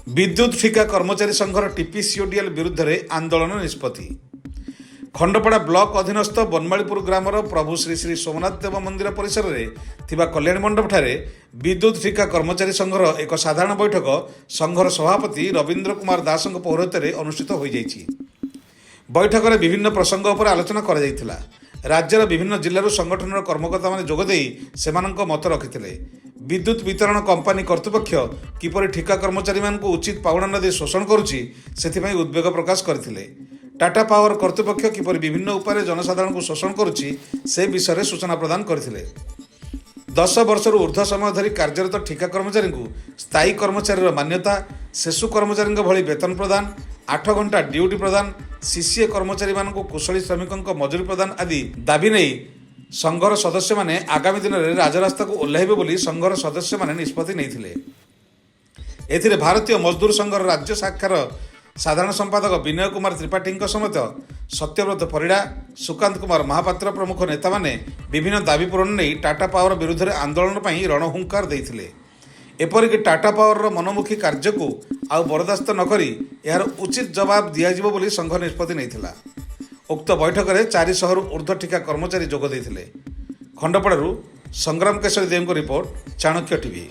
विद्युत ठिका कर्मचारी संघर टीपीसीओडीएल विरुद्ध में आंदोलन निष्पत्ति। खंडपड़ा ब्लॉक अधीनस्थ बनमालीपुर ग्रामर प्रभु श्री श्री सोमनाथ देव मंदिर परिसर में कल्याण मंडप ठारे विद्युत ठिका कर्मचारी संघर एक साधारण बैठक संघर सभापति रवींद्र कुमार दास पौरोहित्य में अनुष्ठित हो जाइछि। बैठक में विभिन्न प्रसंग पर आलोचना करा जाइथिला। राज्यर विभिन्न जिल्लार संगठन कर्मकर्ता माने जोगदे सेमानंक मत रखिथिले। विद्युत वितरण कंपानी कर्तृपक्ष किपरि ठिका कर्मचारी मानकु उचित पावना न दे शोषण करुछि सेथिपई उद्वेग प्रकाश करथिले। टाटा पावर कर्तृपक्ष किपरि विभिन्न उपाय जनसाधारण को शोषण करुछि से विषय में सूचना प्रदान करथिले। 10 वर्षर ऊर्ध्व समय धरी कार्यरत ठिका कर्मचारी को स्थायी कर्मचारी मान्यता, सेसु कर्मचारी भली वेतन प्रदान, 8 घंटा ड्यूटी प्रदान, सीसीए कर्मचारी मानक कुशली श्रमिकों मजूरी प्रदान आदि दाबी नहीं संघर सदस्य माने आगामी दिन में राजरास्ता को ओह्लाइबे बोली संघर सदस्य माने निष्पत्ति नहीं। एथिरे भारतीय मजदूर संघर राज्य शाखार साधारण संपादक विनय कुमार त्रिपाठी समेत सत्यव्रत परिड़ा, सुकांत कुमार महापात्र प्रमुख नेता माने विभिन्न दाबी पूरण नहीं टाटा पावर विरुद्ध में आंदोलन पर रणहुंकार देते। एपरिक टाटा पावर मनमुखी कार्य को आउ बरदास्त नक यार उचित जवाब दिज्व बोली संघ निष्पत्ति नहीं। उक्त बैठक में 400 ऊर्ध्व ठिका कर्मचारी जोग देते। खंडपड़ारू संग्राम केशरी देव रिपोर्ट, चाणक्य टीवी।